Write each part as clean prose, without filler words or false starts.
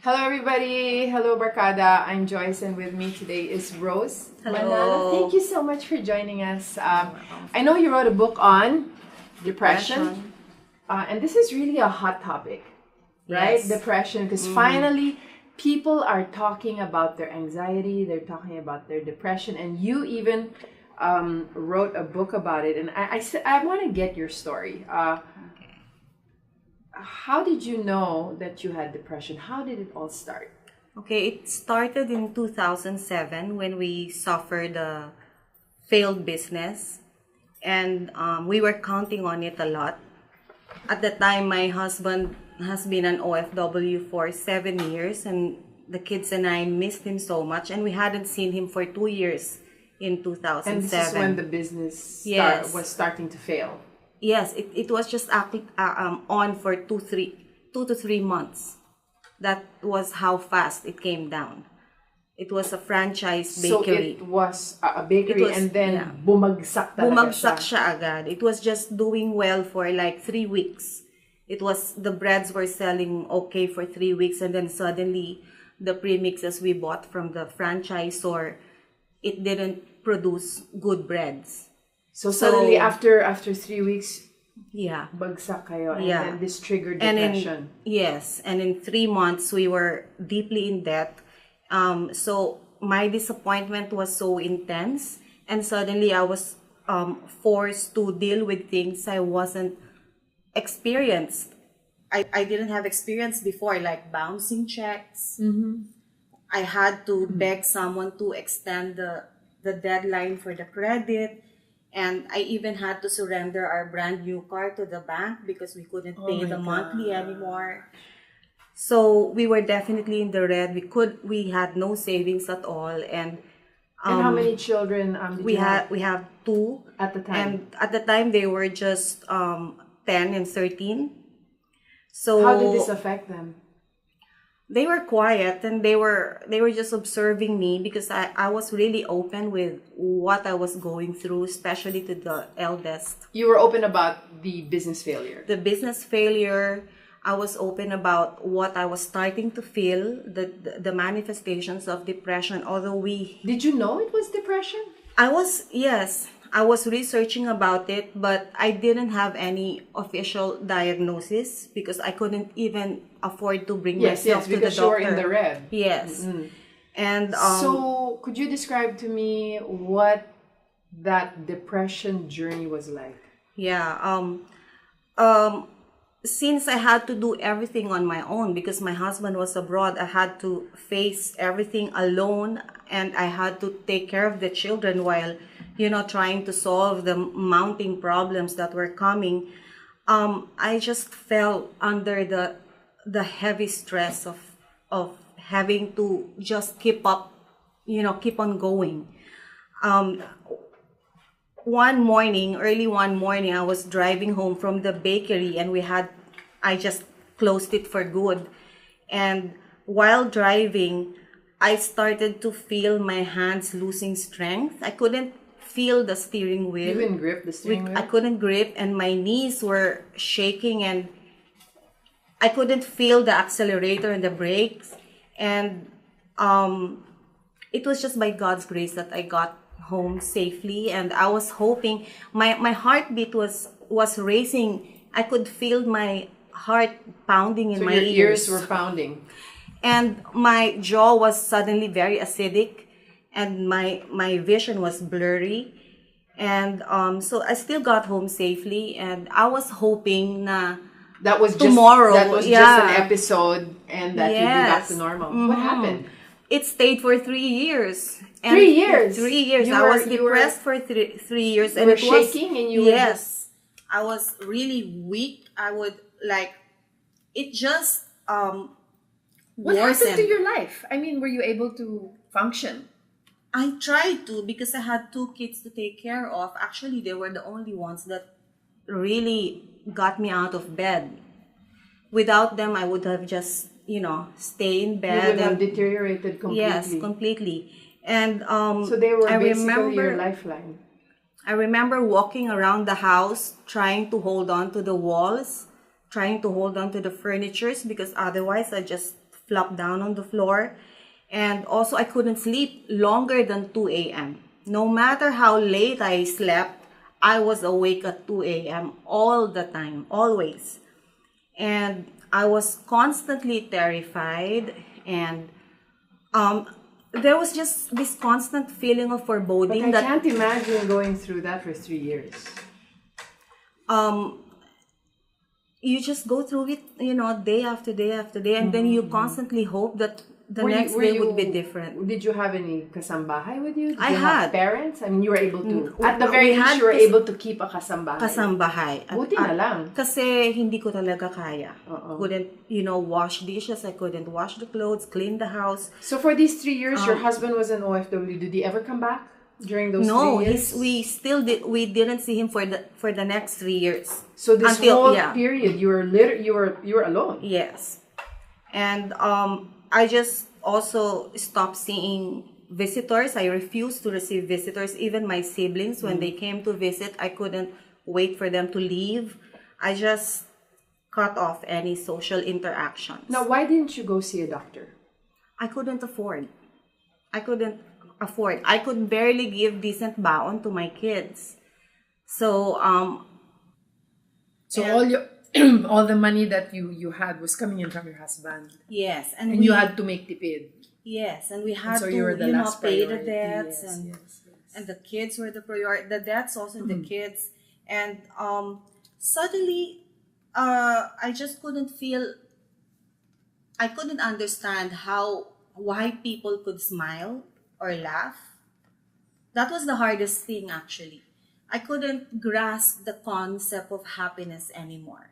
Hello, everybody. Hello, Barkada. I'm Joyce, and with me today is Rose. Hello. Manalo. Thank you so much for joining us. I know you wrote a book on depression. And this is really a hot topic, right? Yes. Depression, because finally people are talking about their anxiety, they're talking about their depression, and you even wrote a book about it. And I want to get your story. How did you know that you had depression? How did it all start? Okay, it started in 2007 when we suffered a failed business, and we were counting on it a lot. At the time, my husband has been an OFW for 7 years, and the kids and I missed him so much, and we hadn't seen him for 2 years in 2007. And this is when the business was starting to fail. Yes, it was just on for 2 to 3 months. That was how fast it came down. It was a franchise bakery. So it was a bakery, and then bumagsak talaga Bumagsak siya agad. It was just doing well for like 3 weeks. The breads were selling okay for 3 weeks, and then suddenly the premixes we bought from the franchisor, it didn't produce good breads. So suddenly after 3 weeks, bagsak kayo, and Yeah. then this triggered depression. And in 3 months we were deeply in debt. So my disappointment was so intense, and suddenly I was forced to deal with things I wasn't experienced. I didn't have experience before, like bouncing checks. I had to beg someone to extend the deadline for the credit. And I even had to surrender our brand new car to the bank because we couldn't pay the monthly anymore. So we were definitely in the red. We had no savings at all. And how many children did we you have? We have 2 At the time. And at the time they were just 10 and 13. So how did this affect them? They were quiet, and they were just observing me because I was really open with what I was going through, especially to the eldest. You were open about the business failure. The business failure. I was open about what I was starting to feel, the manifestations of depression. Did you know it was depression? I was researching about it, but I didn't have any official diagnosis because I couldn't even afford to bring myself to the doctor. Because you were in the red. Yes. And so could you describe to me what that depression journey was like? Since I had to do everything on my own because my husband was abroad, I had to face everything alone, and I had to take care of the children while trying to solve the mounting problems that were coming. I just fell under the heavy stress of having to just keep up, keep on going. Early one morning, I was driving home from the bakery, and I just closed it for good. And while driving, I started to feel my hands losing strength. I couldn't feel the steering wheel. You couldn't grip the steering wheel? I couldn't grip, and my knees were shaking, and I couldn't feel the accelerator and the brakes. And it was just by God's grace that I got home safely, and I was hoping. My heartbeat was racing. I could feel my heart pounding in my ears. So your ears were pounding. And my jaw was suddenly very acidic, and my vision was blurry. And so I still got home safely, and I was hoping that was tomorrow. That was just an episode, and that you'd be back to normal. What happened? It stayed for 3 years. And 3 years? 3 years. I was depressed for 3 years. You were shaking, and you were... Yes. I was really weak. It just What happened to your life? I mean, were you able to function? I tried to because I had 2 kids to take care of. Actually, they were the only ones that really got me out of bed. Without them, I would have just, stay in bed. You would have deteriorated completely. Yes, completely. And so they were basically your lifeline. I remember walking around the house trying to hold on to the walls, trying to hold on to the furnitures, because otherwise I just flop down on the floor. And also, I couldn't sleep longer than 2 a.m. No matter how late I slept, I was awake at 2 a.m. all the time, always. And I was constantly terrified, and there was just this constant feeling of foreboding. But I can't imagine going through that for 3 years. You just go through it, day after day after day, and then you constantly hope that the next day would be different. Did you have any kasambahay with you? Did I you had have parents? I mean, you were able to, at the we very had least, you were able to keep a kasambahay. kasambahay. Buti na lang. Kasi hindi ko talaga kaya. Couldn't, wash dishes. I couldn't wash the clothes, clean the house. So for these 3 years, your husband was an OFW. Did he ever come back during those 3 years? No, we didn't see him for the next 3 years. So this whole period, you were alone. Yes, and I just also stopped seeing visitors. I refused to receive visitors. Even my siblings, when they came to visit, I couldn't wait for them to leave. I just cut off any social interactions. Now, why didn't you go see a doctor? I couldn't afford. I could barely give decent baon to my kids. So all the money that you had was coming in from your husband. Yes, and you had to make tipid. Yes, and we had so to you were the last pay priority. the debts, Yes, and yes. and the kids were the priority. The debts also the kids, and suddenly, I just couldn't feel. I couldn't understand why people could smile or laugh. That was the hardest thing, actually. I couldn't grasp the concept of happiness anymore.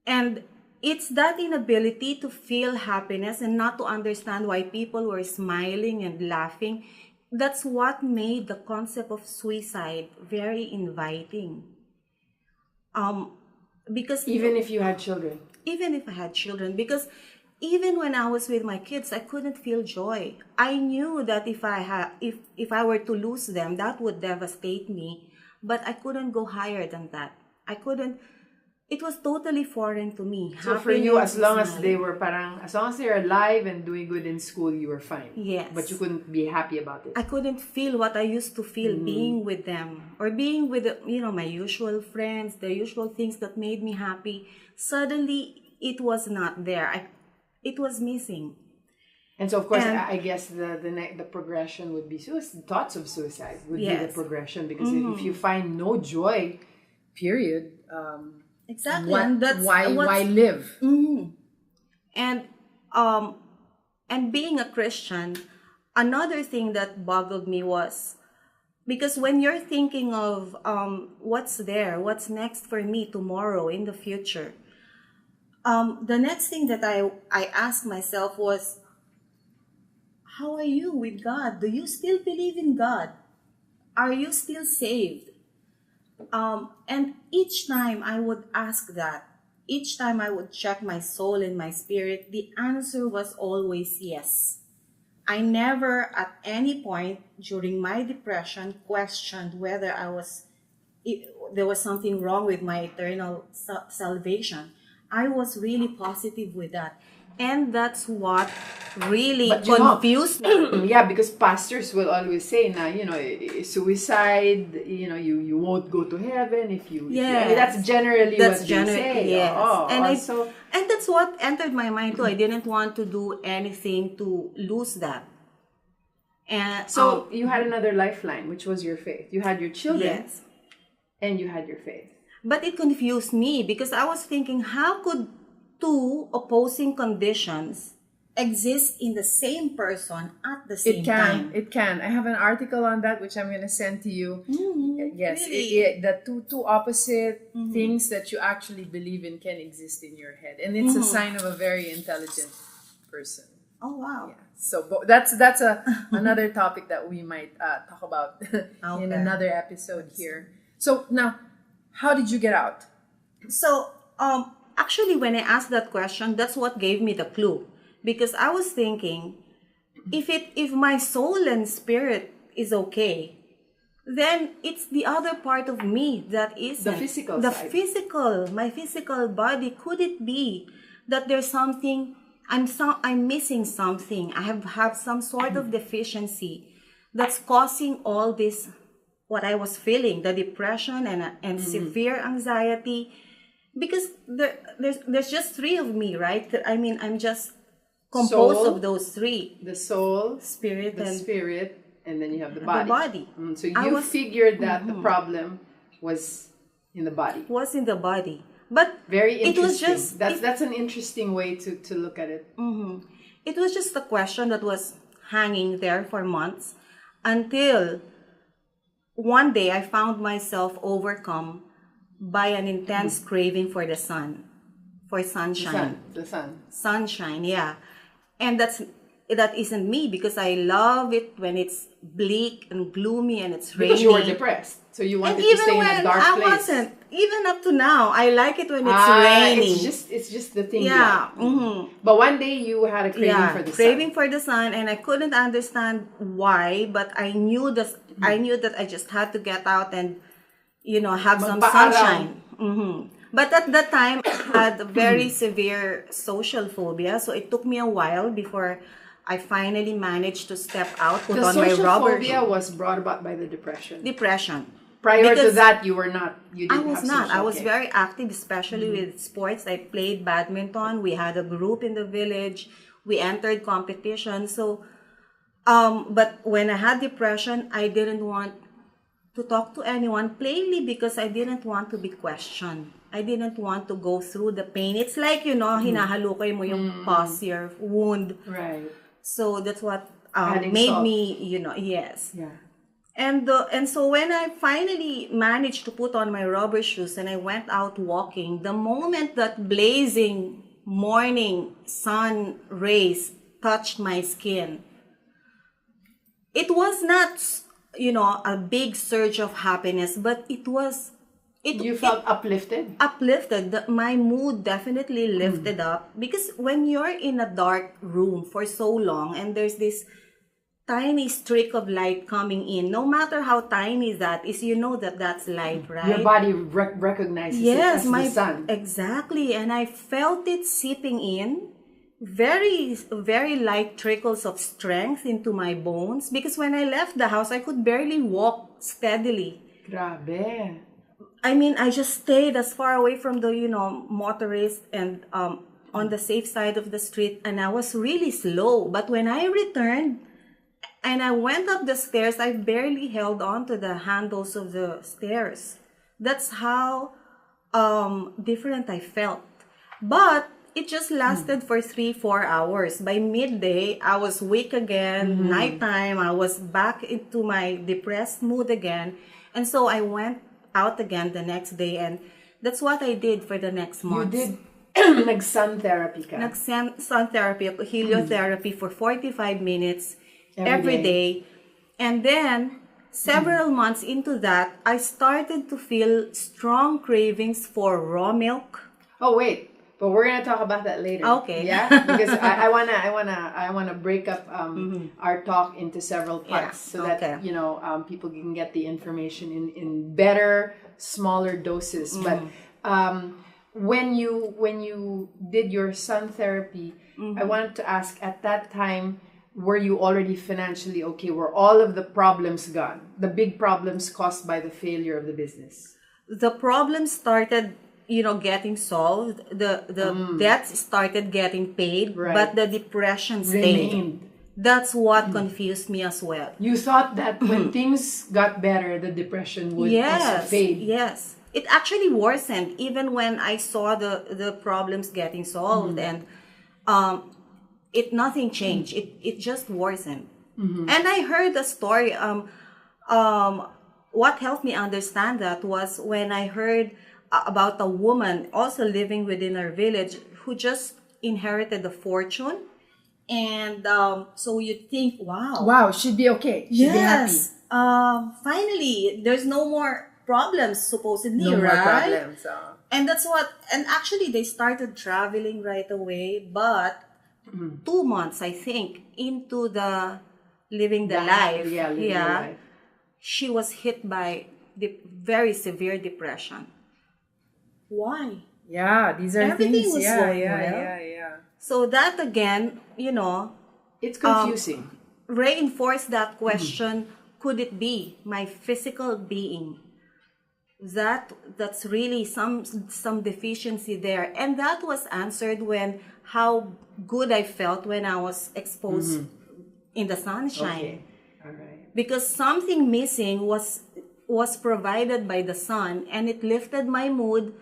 And it's that inability to feel happiness and not to understand why people were smiling and laughing. That's what made the concept of suicide very inviting. Because Even if you had children. even if I had children, because even when I was with my kids, I couldn't feel joy. I knew that if I were to lose them, that would devastate me, but I couldn't go higher than that. I couldn't. It was totally foreign to me. So for you, as long as they're alive and doing good in school, you were fine. Yes. But you couldn't be happy about it. I couldn't feel what I used to feel being with them, or being with my usual friends, the usual things that made me happy. Suddenly, it was not there. It was missing. And so, of course, I guess the progression would be thoughts of suicide would be the progression, because if you find no joy, period. Exactly. Why live? And being a Christian, another thing that boggled me was, because when you're thinking of what's next for me tomorrow in the future, the next thing that I asked myself was, how are you with God? Do you still believe in God? Are you still saved? And each time I would ask that, each time I would check my soul and my spirit, the answer was always yes. I never at any point during my depression questioned whether there was something wrong with my eternal salvation. I was really positive with that. And that's what really confused me. Yeah, because pastors will always say, suicide, you won't go to heaven if you... that's generally what they say. Yes. And that's what entered my mind too. I didn't want to do anything to lose that. And so you had another lifeline, which was your faith. You had your children, and you had your faith. But it confused me because I was thinking, how could two opposing conditions exist in the same person at the same time? It can. I have an article on that which I'm going to send to you. Yes, really? the two opposite things that you actually believe in can exist in your head, and it's a sign of a very intelligent person. Oh wow! Yeah. So that's another topic that we might talk about in another episode here. So now, how did you get out? So actually, when I asked that question, that's what gave me the clue. Because I was thinking, if my soul and spirit is okay, then it's the other part of me that isn't. The physical side. My physical body. Could it be that there's something I'm missing something. I have some sort of deficiency that's causing all this, what I was feeling, the depression and severe anxiety, because there's just three of me, right? I mean, I'm just composed Soul, of those three: the soul, spirit, the and spirit, and then you have the the body. body. So you figured that the problem was in the body. Was in the body, but Very it interesting. was just That's an interesting way to look at it. it was just a question that was hanging there for months, until one day I found myself overcome by an intense craving for the sun, for sunshine. The sun. Sunshine, yeah. And that isn't me, because I love it when it's bleak and gloomy and it's rainy. Because you were depressed, so you wanted And to even stay in when a dark I place. wasn't, even up to now, I like it when it's rainy. It's just the thing. Yeah. You like. But one day you had a craving for the craving sun. for the sun, and I couldn't understand why, but I knew that I just had to get out and have some Magpa-araw. sunshine. But at that time, I had a very severe social phobia, so it took me a while before I finally managed to step out, put The on my social rubber phobia was brought about by the depression. depression. Prior to Because that, you were not. You I didn't was have not. social- I was okay. very active, especially with sports. I played badminton. We had a group in the village. We entered competition. So, but when I had depression, I didn't want to talk to anyone, plainly because I didn't want to be questioned. I didn't want to go through the pain. It's like, hinahalukay mo yung pus, your wound. Right. So that's what Adding made salt. me, yes. Yeah. And so when I finally managed to put on my rubber shoes and I went out walking, the moment that blazing morning sun rays touched my skin, it was not, a big surge of happiness, but it was, You felt uplifted. uplifted. My mood definitely lifted up, because when you're in a dark room for so long and there's this tiny streak of light coming in, no matter how tiny that is, you know that's light, right? Your body recognizes it as the sun. Exactly. And I felt it seeping in, very, very light trickles of strength into my bones, because when I left the house, I could barely walk steadily. Grabe. I mean, I just stayed as far away from the, motorists and on the safe side of the street, and I was really slow. But when I returned and I went up the stairs, I barely held on to the handles of the stairs. That's how different I felt. But it just lasted for 3-4 hours. By midday, I was weak again. Nighttime, I was back into my depressed mood again. And so I went out again the next day, and that's what I did for the next month. You did nag-sun therapy ka? Sun therapy, heliotherapy for 45 minutes every day. And then, several months into that, I started to feel strong cravings for raw milk. Oh wait, but we're gonna talk about that later. Okay. Yeah, because I wanna break up our talk into several parts, so that people can get the information in better, smaller doses. But when you did your sun therapy, I wanted to ask, at that time, were you already financially okay? Were all of the problems gone? The big problems caused by the failure of the business? The problems started, getting solved. The debts started getting paid, Right. but the depression stayed. Remained. That's what confused me as well. You thought that when things got better, the depression would also fade. Yes. It actually worsened even when I saw the problems getting solved, and nothing changed. It just worsened. And I heard a story. What helped me understand that was when I heard about a woman also living within our village who just inherited a fortune. And so you think, wow, she'd be okay. She'd be happy. Finally, there's no more problems, supposedly, No right? more problems. And and actually they started traveling right away, but 2 months, I think, into the living the life, living the life. she was hit by the very severe depression. Why? Yeah, these are Everything things. was Yeah, going yeah, well. yeah, yeah. So that again, you know, It's confusing. reinforce that question, could it be my physical being? That's really some deficiency there. And that was answered when how good I felt when I was exposed in the sunshine. Okay. All right. Because something missing was provided by the sun, and it lifted my mood.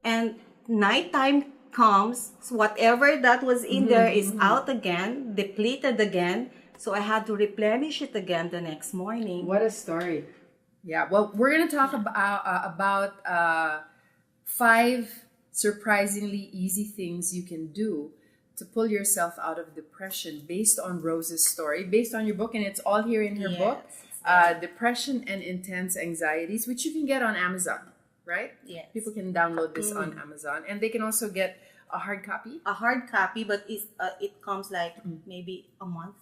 And nighttime comes, so whatever that was in there is out again, depleted again. So I had to replenish it again the next morning. What a story. Yeah, well, we're going to talk about 5 surprisingly easy things you can do to pull yourself out of depression based on Rose's story, based on your book, and it's all here in her book, Depression and Intense Anxieties, which you can get on Amazon, right? Yes. People can download this on Amazon, and they can also get a hard copy. A hard copy, but it comes like maybe a month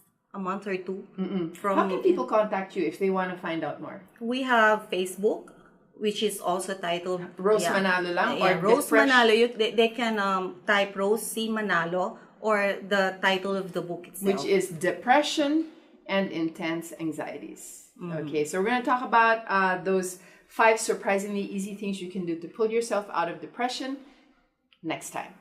or two. From How can people contact you if they want to find out more? We have Facebook, which is also titled Rose Manalo lang? Or Rose Manalo. They can type Rose C. Manalo or the title of the book itself. Which is Depression and Intense Anxieties. Okay, so we're going to talk about those 5 surprisingly easy things you can do to pull yourself out of depression next time.